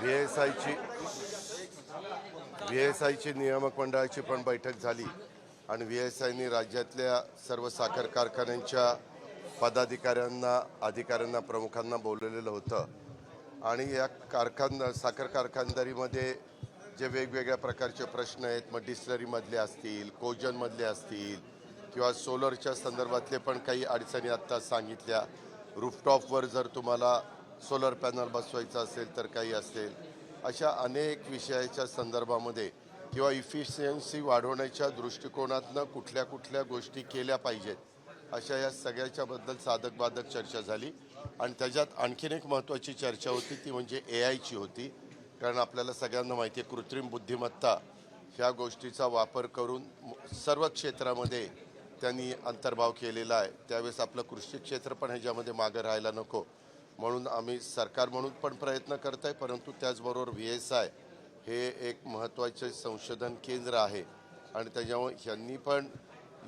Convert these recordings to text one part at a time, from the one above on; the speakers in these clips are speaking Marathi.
व्ही एस आयची नियामक मंडळाची पण बैठक झाली आणि व्ही-एस-आयनी राज्यातल्या सर्व साखर कारखान्यांच्या पदाधिकाऱ्यांना, अधिकाऱ्यांना, प्रमुखांना बोलवलेलं होतं. आणि या साखर कारखानदारीमध्ये जे वेगवेगळ्या प्रकारचे प्रश्न आहेत, मग डिस्टलरीमधले असतील, कोजनमधले असतील किंवा सोलरच्या संदर्भातले पण काही अडचणी आत्ता सांगितल्या. रूफटॉपवर जर तुम्हाला सोलर पॅनल बसवायचं असेल तर काही असेल, अशा अनेक विषयाच्या संदर्भामध्ये किंवा इफिशियन्सी वाढवण्याच्या दृष्टिकोनातनं कुठल्या कुठल्या गोष्टी केल्या पाहिजेत, अशा या सगळ्याच्याबद्दल साधक बाधक चर्चा झाली. आणि त्याच्यात आणखीन एक महत्त्वाची चर्चा होती, ती म्हणजे AI ची होती. कारण आपल्याला सगळ्यांना माहिती आहे, कृत्रिम बुद्धिमत्ता ह्या गोष्टीचा वापर करून सर्व क्षेत्रामध्ये त्यांनी अंतर्भाव केलेला आहे. त्यावेळेस आपलं कृषी क्षेत्र पण ह्याच्यामध्ये मागं राहायला नको, म्हणून आम्ही सरकार म्हणून पण प्रयत्न करत आहे. परंतु त्याचबरोबर VSI हे एक महत्त्वाचे संशोधन केंद्र आहे आणि त्याच्यामुळे ह्यांनी पण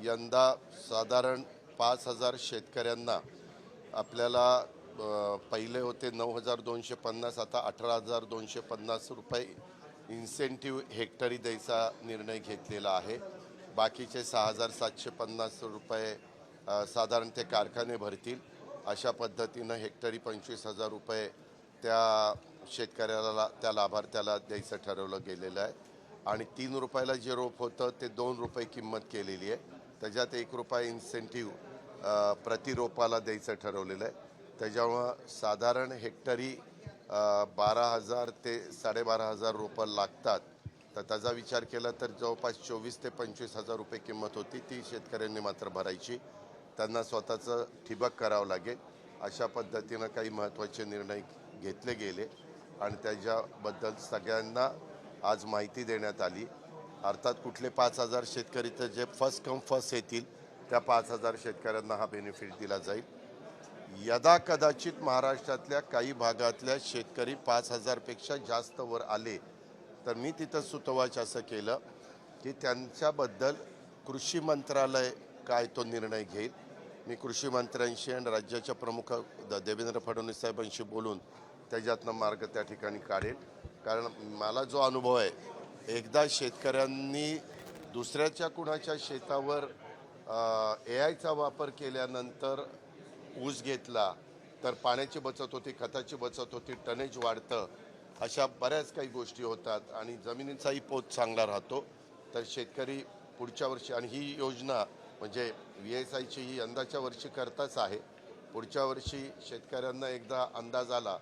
यंदा साधारण 5,000 शेतकऱ्यांना, आपल्याला पहिले होते 9,250, आता 18,250 रुपये इन्सेंटिव्ह हेक्टरी द्यायचा निर्णय घेतलेला आहे. बाकीचे 6,750 रुपये साधारण ते कारखाने भरतील. अशा पद्धतीनं हेक्टरी 25,000 रुपये त्या शेतकऱ्याला, त्या लाभार्थ्याला द्यायचं ठरवलं गेलेलं आहे. आणि 3 रुपयाला जे रोप होतं ते 2 रुपये किंमत केलेली आहे. त्याच्यात 1 रुपया इन्सेंटिव्ह प्रति रोपाला द्यायचं ठरवलेलं आहे. त्याच्यामुळं साधारण हेक्टरी 12,000 ते 12,500 रोपं लागतात. तर त्याचा विचार केला तर जवळपास 24,000 ते 25,000 रुपये किंमत होती, ती शेतकऱ्यांनी मात्र भरायची. त्यांना स्वतःचं ठिबक करावं लागेल. अशा पद्धतीनं काही महत्त्वाचे निर्णय घेतले गेले आणि त्याच्याबद्दल सगळ्यांना आज माहिती देण्यात आली. अर्थात कुठले 5,000 शेतकरी, तर जे फर्स्ट कम फर्स्ट येतील त्या 5,000 शेतकऱ्यांना हा बेनिफिट दिला जाईल. यदा कदाचित महाराष्ट्रातल्या काही भागातल्या शेतकरी 5,000पेक्षा जास्त वर आले तर मी तिथं सुतोवाच असं केलं की त्यांच्याबद्दल कृषी मंत्रालय काय तो निर्णय घेईल. मी कृषी मंत्र्यांशी आणि राज्याच्या प्रमुख देवेंद्र फडणवीस साहेबांशी बोलून त्याच्यातनं मार्ग त्या ठिकाणी काढेल. कारण मला जो अनुभव आहे, एकदा शेतकऱ्यांनी दुसऱ्याच्या कुणाच्या शेतावर AI चा वापर केल्यानंतर ऊस घेतला तर पाण्याची बचत होती, खताची बचत होती, टनेज वाढतं, अशा बऱ्याच काही गोष्टी होतात आणि जमिनीचाही पोत चांगला राहतो. तर शेतकरी पुढच्या वर्षी, आणि ही योजना म्हणजे VSIची ही यंदाच्या वर्षी करताच आहे. पुढच्या वर्षी शेतकऱ्यांना एकदा अंदाज आला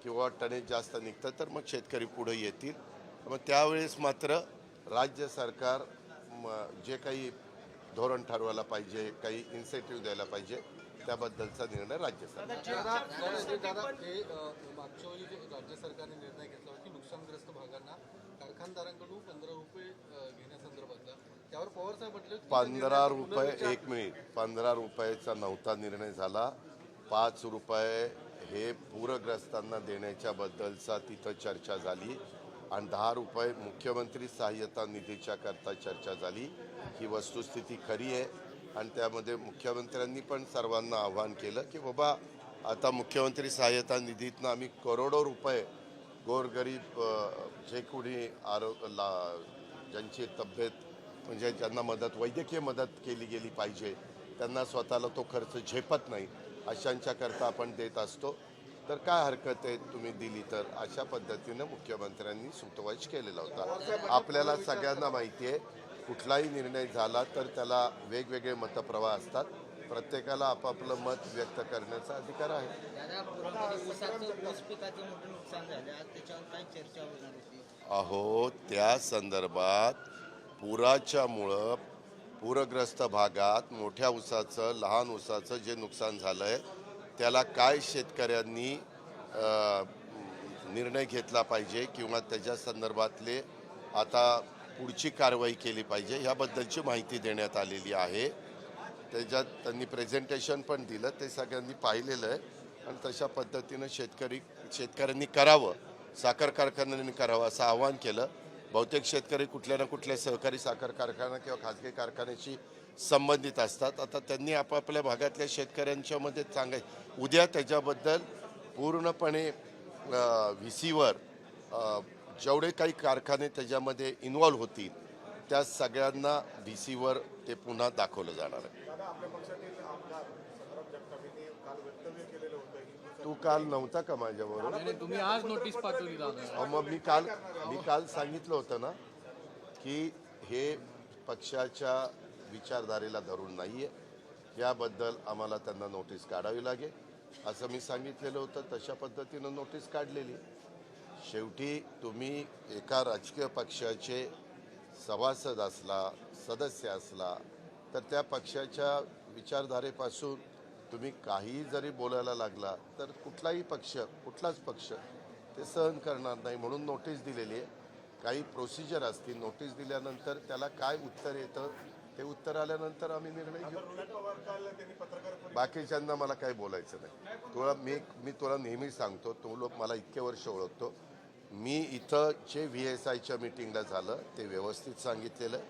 किंवा टनेज जास्त निघतं तर मग शेतकरी पुढे येतील. मग त्यावेळेस मात्र राज्य सरकार जे काही धोरण ठरवायला पाहिजे, काही इन्सेंटिव्ह द्यायला पाहिजे, त्याबद्दलचा निर्णय राज्य सरकार. मागच्या वेळी राज्य सरकारने निर्णय घेतला की नुकसानग्रस्त भागांना कारखानदारांकडून 15 रुपये घेण्यासंदर्भातला, त्यावर पवार साहेब म्हटले 15 रुपये, 1 मिनिट, 15 रुपयाचा नव्हता निर्णय झाला. 5 रुपये हे पूरग्रस्तांना देण्याच्या बद्दलचा तिथं चर्चा झाली आणि 10 रुपये मुख्यमंत्री सहाय्यता निधीच्या करता चर्चा झाली. ही वस्तुस्थिती खरी आहे आणि त्यामध्ये मुख्यमंत्र्यांनी पण सर्वांना आव्हान केलं की बाबा, आता मुख्यमंत्री सहाय्यता निधीतनं आम्ही करोडो रुपये गोरगरीब जे कोणी ज्यांची तब्येत, म्हणजे ज्यांना मदत, वैद्यकीय मदत केली गेली पाहिजे, त्यांना स्वतःला तो खर्च झेपत नाही, अशांच्याकरता आपण देत असतो. तर काय हरकत आहे तुम्ही दिली तर, अशा पद्धतीनं मुख्यमंत्र्यांनी सुतोवाच केलेला होता. आपल्याला सगळ्यांना माहिती आहे, कुठलाही निर्णय झाला तर त्याला वेगवेगळे मतप्रवाह असतात. प्रत्येकाला आपापलं मत व्यक्त करण्याचा अधिकार आहे. अहो, त्या संदर्भात पुराच्यामुळं पूरग्रस्त भागात मोठ्या ऊसाचं, लहान ऊसाचं जे नुकसान झालं आहे, त्याला काय शेतकऱ्यांनी निर्णय घेतला पाहिजे किंवा त्याच्या संदर्भातले आता पुढची कारवाई केली पाहिजे, ह्याबद्दलची माहिती देण्यात आलेली आहे. त्याच्यात त्यांनी प्रेझेंटेशन पण दिलं, ते सगळ्यांनी पाहिलेलं आहे. आणि तशा पद्धतीनं शेतकऱ्यांनी करावं, साखर कारखान्यांनी करावं असं आवाहन केलं. बहुतेक शेतकरी कुठल्या ना कुठल्या सहकारी साखर कारखाना किंवा खाजगी कारखान्याशी संबंधित असतात. आता त्यांनी आपापल्या भागातल्या शेतकऱ्यांच्या मध्ये उद्या त्याच्याबद्दल पूर्णपणे VCवर जेवढे काही कारखाने त्याच्यामध्ये इन्व्हॉल्व होतील त्या सगळ्यांना VCवर ते पुन्हा दाखवलं जाणार आहे. तू काल नव्हता का माझ्याबरोबर? नाही, तुम्ही आज नोटीस पाठवली दादा. मग मी काल सांगितलं होतं ना की हे पक्षाच्या विचारधारेला धरून नाहीये, याबद्दल आम्हाला त्यांना नोटीस काढावी लागेल असं मी सांगितलेलं होतं. तशा पद्धतीनं नोटीस काढलेली. शेवटी तुम्ही एका राजकीय पक्षाचे सभासद असला, सदस्य असला, तर त्या पक्षाच्या विचारधारेपासून तुम्ही काहीही जरी बोलायला लागला तर कुठलाच पक्ष ते सहन करणार नाही. म्हणून नोटीस दिलेली आहे. काही प्रोसिजर असतील. नोटीस दिल्यानंतर त्याला काय उत्तर येतं ते उत्तर आल्यानंतर आम्ही निर्णय घेऊ. बाकीच्यांना मला काही बोलायचं नाही. मी तुला नेहमी सांगतो, तू लोक मला इतके वर्ष ओळखतो. मी इथं जे VSIच्या मीटिंगला झालं ते व्यवस्थित सांगितलेलं आहे.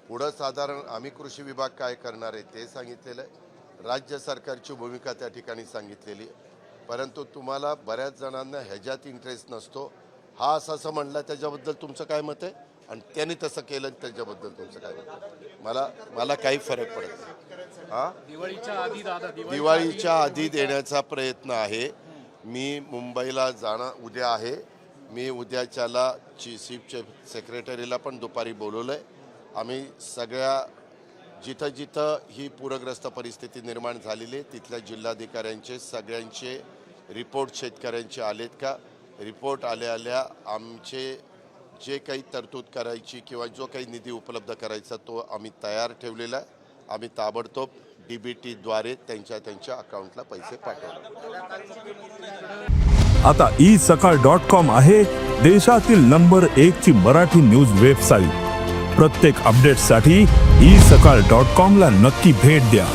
पुढं साधारण आम्ही कृषी विभाग काय करणार आहे ते सांगितलेलं आहे. राज्य सरकारची भूमिका त्या ठिकाणी सांगितलेली आहे. परंतु तुम्हाला बऱ्याच जणांना ह्याच्यात इंटरेस्ट नसतो. हा असं म्हणला त्याच्याबद्दल तुमचं काय मत आहे आणि त्यांनी तसं केलं त्याच्याबद्दल तुमचं काय मत आहे? मला काही फरक पडत नाही. हां, दिवाळीच्या आधी देण्याचा प्रयत्न आहे. मी मुंबईला जाणं उद्या आहे. मी उद्याच्याला चीफ सेक्रेटरीला पण दुपारी बोलवलं आहे. आम्ही सगळ्या जिथं ही पूरग्रस्त परिस्थिती निर्माण झालेली आहे तिथल्या जिल्हाधिकाऱ्यांचे सगळ्यांचे रिपोर्ट शेतकऱ्यांचे आलेत का? रिपोर्ट आल्या आमचे जे काही तरतूद करायची किंवा जो काही निधी उपलब्ध करायचा तो आम्ही तयार ठेवलेला आहे. आम्ही ताबडतोब DBTद्वारे त्यांच्या अकाउंटला पैसे पाठवले. आता isakal.com आहे देशातील नंबर 1 ची मराठी न्यूज वेबसाईट. प्रत्येक अपडेटसाठी isakal.com ला नक्की भेट द्या.